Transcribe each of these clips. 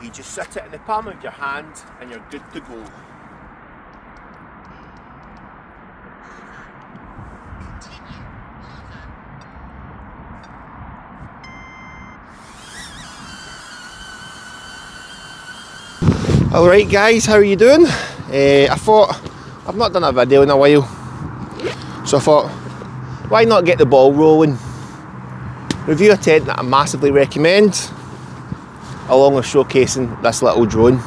you just sit it in the palm of your hand and you're good to go. Alright guys, how are you doing? I thought, I've not done a video in a while, so I thought, why not get the ball rolling? Review a tent that I massively recommend, along with showcasing this little drone.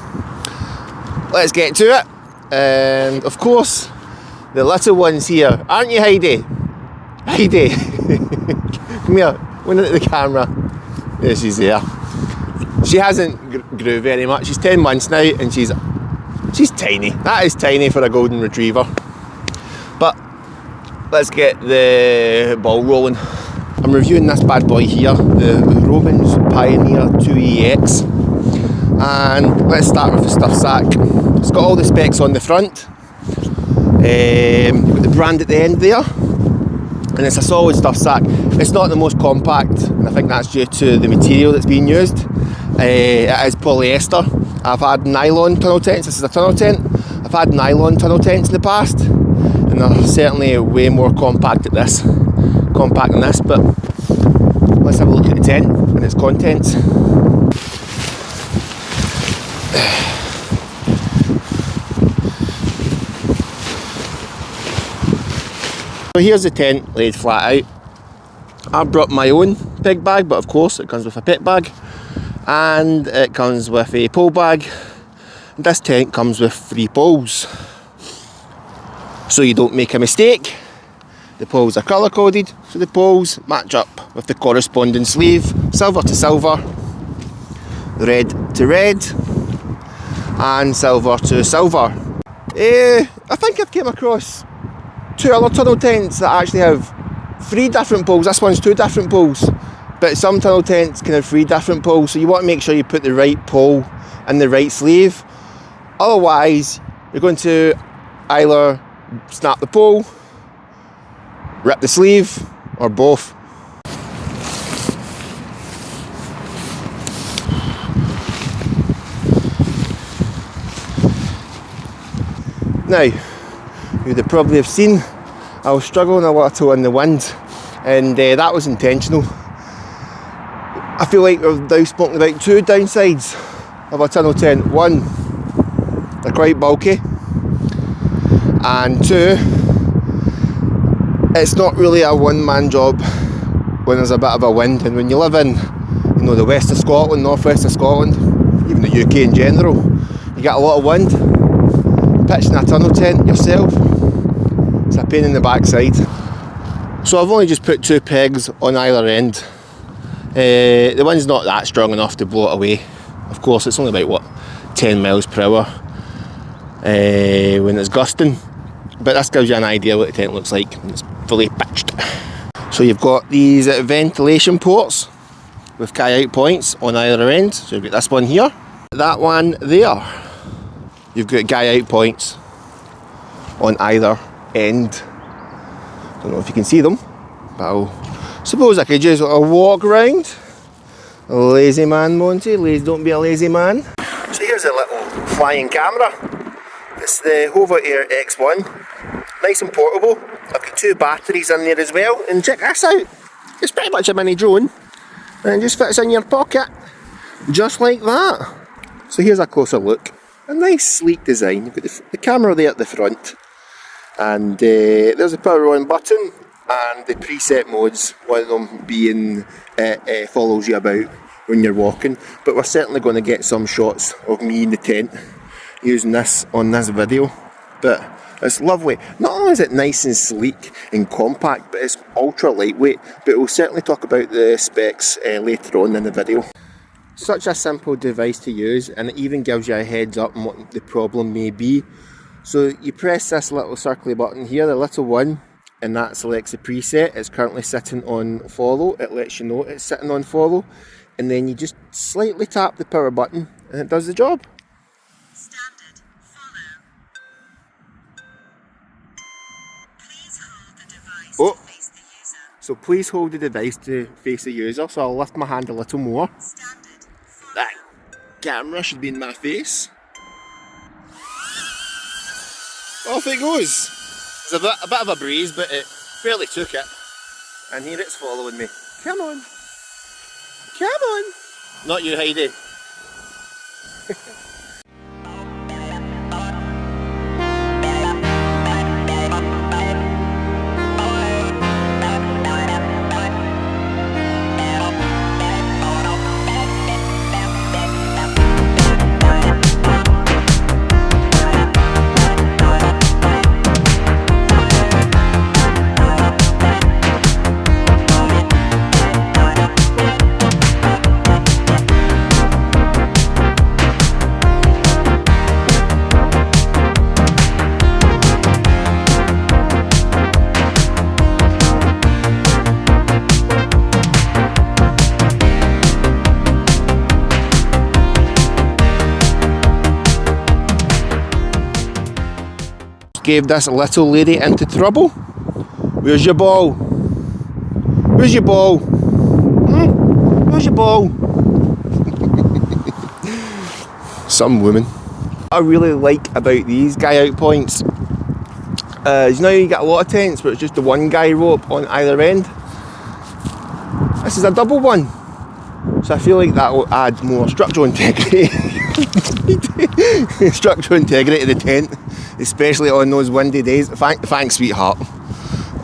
Let's get to it. And of course, the little one's here, aren't you, Heidi? Heidi, come here, went into the camera. There she's there. She hasn't grew very much. She's 10 months now and she's tiny. That is tiny for a golden retriever. But let's get the ball rolling. I'm reviewing this bad boy here, the Robens Pioneer 2EX. And let's start with the stuff sack. It's got all the specs on the front. With the brand at the end there. And it's a solid stuff sack. It's not the most compact, and I think that's due to the material that's being used. It is polyester. I've had nylon tunnel tents. This is a tunnel tent. I've had nylon tunnel tents in the past, and they're certainly way more compact than this. But let's have a look at the tent and its contents. So here's the tent laid flat out. I brought my own pig bag, but of course it comes with a pit bag, and it comes with a pole bag. This tent comes with 3 poles, so you don't make a mistake. The poles are colour coded, so the poles match up with the corresponding sleeve, silver to silver, red to red, and silver to silver. I think I've came across 2 other tunnel tents that actually have 3 different poles. This one's 2 different poles, but some tunnel tents can have 3 different poles, so you want to make sure you put the right pole in the right sleeve. Otherwise, you're going to either snap the pole, rip the sleeve, or both. Now, you'd have probably have seen I was struggling a little in the wind, and that was intentional. I feel like we've now spoken about 2 downsides of a tunnel tent. 1, they're quite bulky, and 2, it's not really a one-man job when there's a bit of a wind. And when you live in, the west of Scotland, northwest of Scotland, even the UK in general, you get a lot of wind. Pitching a tunnel tent yourself, it's a pain in the backside. So I've only just put 2 pegs on either end. The wind's not that strong enough to blow it away. Of course, it's only about 10 miles per hour when it's gusting. But this gives you an idea what the tent looks like when it's fully pitched. So you've got these ventilation ports with guy out points on either end. So you've got this one here, that one there. You've got guy out points on either end. Don't know if you can see them, but I suppose I could just walk around. Lazy man, Monty. Don't be a lazy man. So here's a little flying camera. It's the HOVERair X1. Nice and portable. I've got 2 batteries in there as well. And check this out. It's pretty much a mini drone. And it just fits in your pocket. Just like that. So here's a closer look. A nice sleek design. You've got the camera there at the front, and there's a power on button and the preset modes, one of them being it follows you about when you're walking. But we're certainly going to get some shots of me in the tent using this on this video. But it's lovely. Not only is it nice and sleek and compact, but it's ultra lightweight. But we'll certainly talk about the specs later on in the video. Such a simple device to use, and it even gives you a heads up on what the problem may be. So you press this little circly button here, the little one, and that selects the preset. It's currently sitting on follow. It lets you know it's sitting on follow, and then you just slightly tap the power button and it does the job. Standard follow. Please hold the device to face the user. So please hold the device to face the user. So I'll lift my hand a little more. Standard follow. That camera should be in my face. Off it goes. There's a bit of a breeze, but it fairly took it. And here it's following me. Come on. Come on. Not you, Heidi. Gave this little lady into trouble. Where's your ball? Where's your ball? Where's your ball? Some woman. What I really like about these guy out points is, you know, you get a lot of tents where it's just the one guy rope on either end. This is a double one, so I feel like that will add more structural integrity. Structural integrity to the tent, especially on those windy days. Thanks, sweetheart.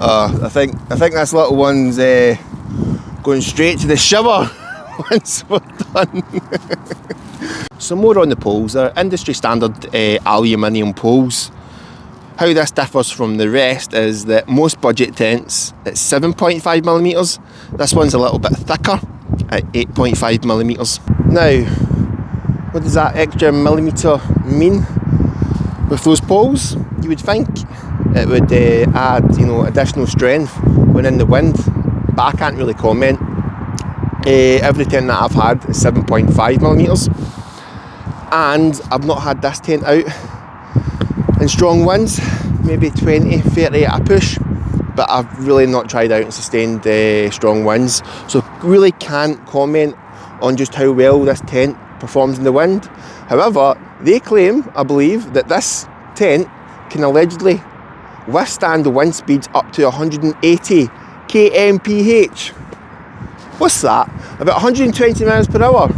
I think this little one's going straight to the shower once we're done. Some more on the poles. They're industry standard aluminium poles. How this differs from the rest is that most budget tents, it's 7.5mm. This one's a little bit thicker at 8.5mm. Now, what does that extra millimetre mean with those poles? You would think it would add, you know, additional strength when in the wind, but I can't really comment. Every tent that I've had is 7.5mm, and I've not had this tent out in strong winds, maybe 20, 30 at a push, but I've really not tried out in sustained strong winds, so really can't comment on just how well this tent performs in the wind. However, they claim, I believe, that this tent can allegedly withstand the wind speeds up to 180 kmph. What's that? About 120 miles per hour.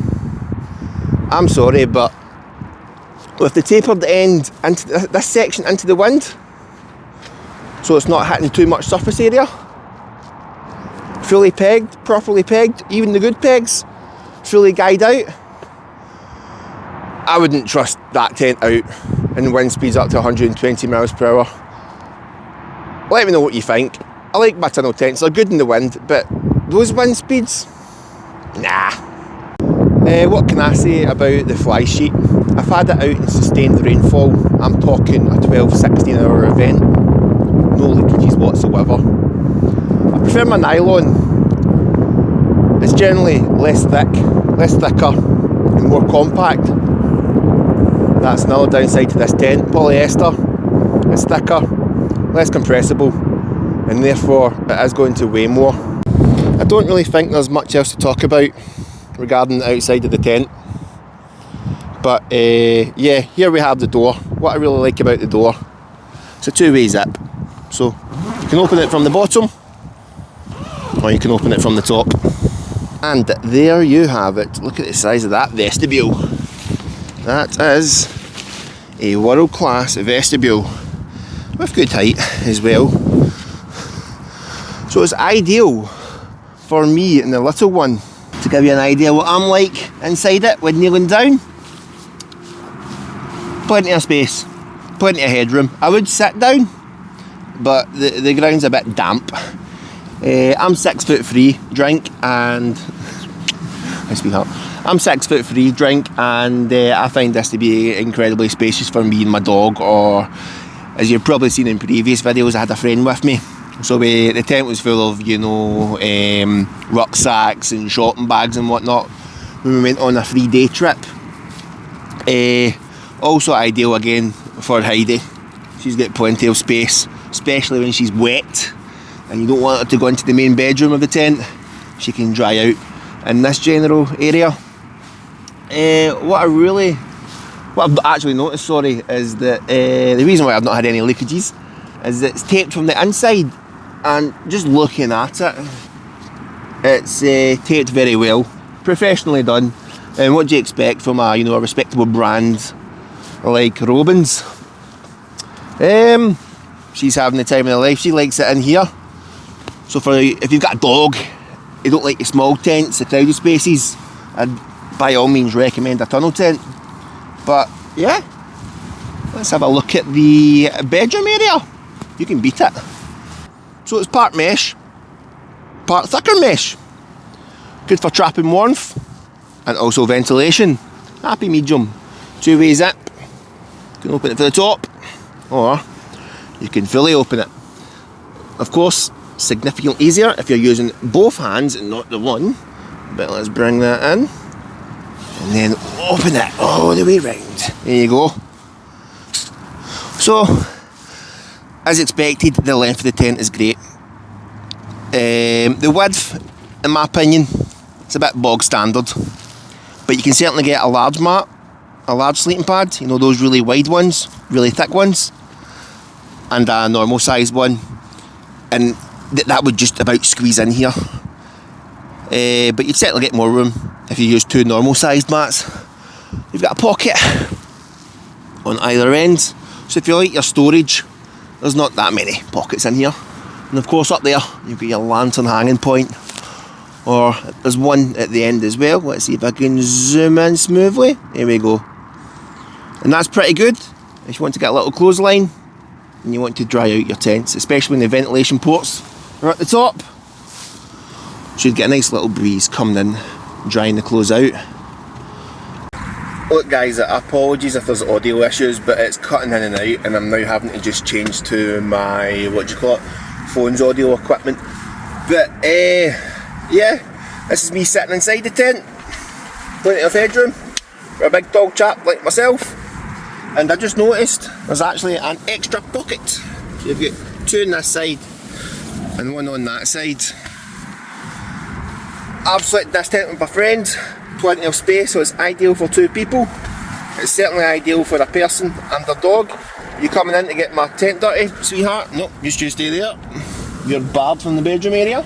I'm sorry, but with the tapered end into this section into the wind, so it's not hitting too much surface area, fully pegged, properly pegged, even the good pegs, fully guyed out, I wouldn't trust that tent out in wind speeds up to 120 miles per hour. Let me know what you think. I like my tunnel tents, they're good in the wind, but those wind speeds? Nah. What can I say about the fly sheet? I've had it out in sustained rainfall. I'm talking a 12-16 hour event. No leakages whatsoever. I prefer my nylon. It's generally less thicker and more compact. That's another downside to this tent. Polyester, it's thicker, less compressible, and therefore it is going to weigh more. I don't really think there's much else to talk about regarding the outside of the tent. But yeah, here we have the door. What I really like about the door, it's a two-way zip. So you can open it from the bottom, or you can open it from the top. And there you have it. Look at the size of that vestibule. That is a world-class vestibule with good height as well. So it's ideal for me and the little one. To give you an idea what I'm like inside it when kneeling down. Plenty of space, plenty of headroom. I would sit down, but the ground's a bit damp. I'm 6'3", drink, and I'm 6'3", drink, and I find this to be incredibly spacious for me and my dog. Or, as you've probably seen in previous videos, I had a friend with me, so the tent was full of, you know, rucksacks and shopping bags and whatnot when we went on a 3-day trip. Also ideal again for Heidi. She's got plenty of space, especially when she's wet and you don't want her to go into the main bedroom of the tent. She can dry out in this general area. what I've actually noticed, sorry, is that the reason why I've not had any leakages is that it's taped from the inside, and just looking at it, it's taped very well, professionally done. And what do you expect from a respectable brand like Robens? She's having the time of her life. She likes it in here. So if you've got a dog, you don't like the small tents, the crowded spaces, I'd by all means recommend a tunnel tent. But yeah, let's have a look at the bedroom area. You can beat it. So it's part mesh, part thicker mesh. Good for trapping warmth and also ventilation. Happy medium. Two-way zip. You can open it for the top, or you can fully open it. Of course, significantly easier if you're using both hands and not the one. But let's bring that in and then open it all the way round. There you go. So, as expected, the length of the tent is great. The width, in my opinion, it's a bit bog standard, but you can certainly get a large mat, a large sleeping pad, those really wide ones, really thick ones, and a normal sized one, and that would just about squeeze in here. But you'd certainly get more room if you use two normal sized mats. You've got a pocket on either end, so if you like your storage, there's not that many pockets in here. And of course up there you've got your lantern hanging point, or there's one at the end as well. Let's see if I can zoom in smoothly. There we go. And that's pretty good if you want to get a little clothesline and you want to dry out your tents, especially when the ventilation ports are at the top. Should get a nice little breeze coming in, drying the clothes out. Look guys, apologies if there's audio issues, but it's cutting in and out, and I'm now having to just change to my, phone's audio equipment. But yeah, this is me sitting inside the tent, plenty of headroom for a big dog chap like myself. And I just noticed there's actually an extra pocket. So you've got two on this side and one on that side. I've selected this tent with my friend, plenty of space, so it's ideal for two people. It's certainly ideal for a person and a dog. You coming in to get my tent dirty, sweetheart? Nope, just you stay there. You're barred from the bedroom area.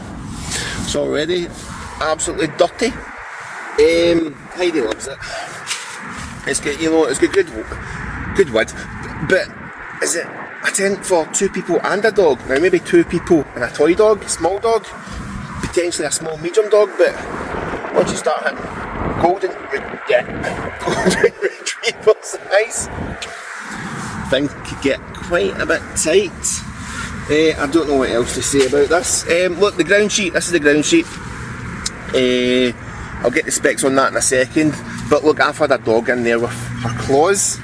It's already absolutely dirty. Heidi loves it. It's got, it's got good width, but is it a tent for two people and a dog? Now maybe two people and a toy dog, small dog, potentially a small medium dog, but once you start hitting golden retriever size, things could get quite a bit tight. I don't know what else to say about this. Look, the ground sheet, this is the ground sheet. I'll get the specs on that in a second, but look, I've had a dog in there with her claws,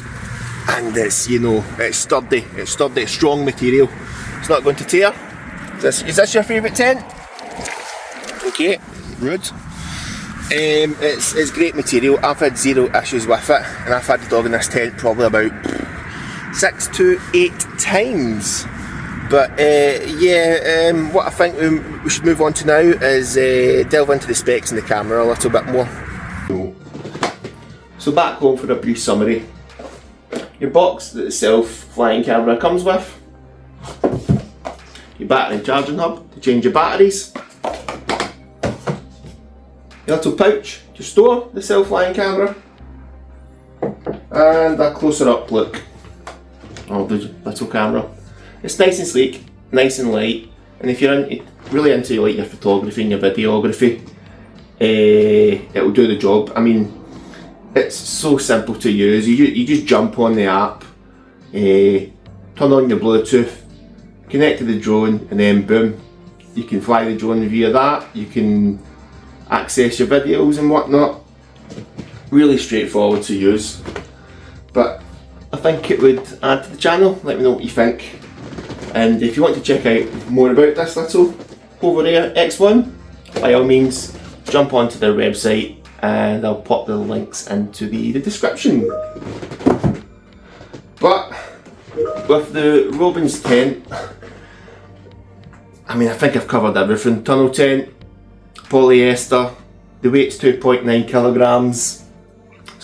and it's, it's sturdy, it's strong material. It's not going to tear. Is this your favourite tent? Okay, rude. It's great material. I've had zero issues with it, and I've had the dog in this tent probably about 6 to 8 times. But what I think we should move on to now is delve into the specs and the camera a little bit more. So back home for a brief summary. Your box that the self-flying camera comes with, your battery and charging hub to change your batteries, your little pouch to store the self-flying camera, and a closer up look of the little camera. It's nice and sleek, nice and light, and if you're really into your photography and your videography, it'll do the job. I mean, it's so simple to use. You just jump on the app, turn on your Bluetooth, connect to the drone, and then boom, you can fly the drone via that. You can access your videos and whatnot. Really straightforward to use, but I think it would add to the channel. Let me know what you think, and if you want to check out more about this little HOVERair X1, by all means jump onto their website, and I'll pop the links into the description. But with the Robens tent, I mean, I think I've covered everything. Tunnel tent, polyester, the weight's 2.9 kilograms,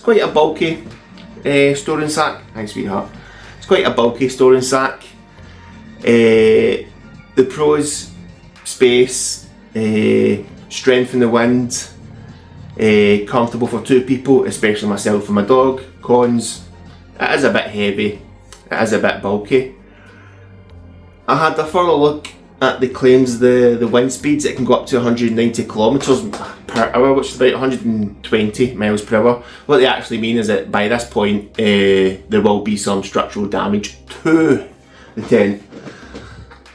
It's quite a bulky storing sack. Hi sweetheart. It's quite a bulky storing sack. The pros: space, strength in the wind, comfortable for 2 people, especially myself and my dog. Cons: it is a bit heavy, it is a bit bulky. I had a thorough look at the claims, the wind speeds. It can go up to 190 kilometres per hour, which is about 120 miles per hour. What they actually mean is that by this point there will be some structural damage to the tent.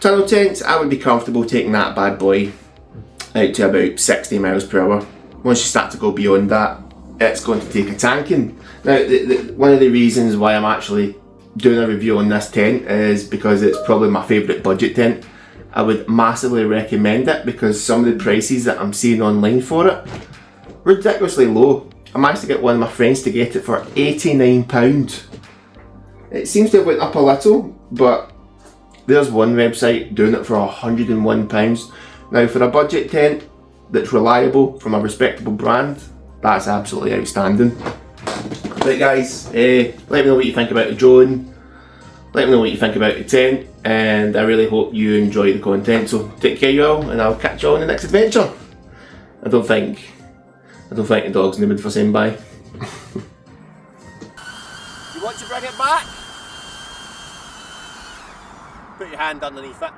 Tunnel tents, I would be comfortable taking that bad boy out to about 60 miles per hour. Once you start to go beyond that, it's going to take a tanking. Now, one of the reasons why I'm actually doing a review on this tent is because it's probably my favourite budget tent. I would massively recommend it because some of the prices that I'm seeing online for it, ridiculously low. I managed to get one of my friends to get it for £89. It seems to have went up a little, but there's one website doing it for £101. Now, for a budget tent that's reliable from a respectable brand, that's absolutely outstanding. Right guys, let me know what you think about the drone, let me know what you think about the tent, and I really hope you enjoy the content. So take care you all, and I'll catch you all in the next adventure. I don't think the dog's in the mood for saying bye. You want to bring it back? Put your hand underneath it.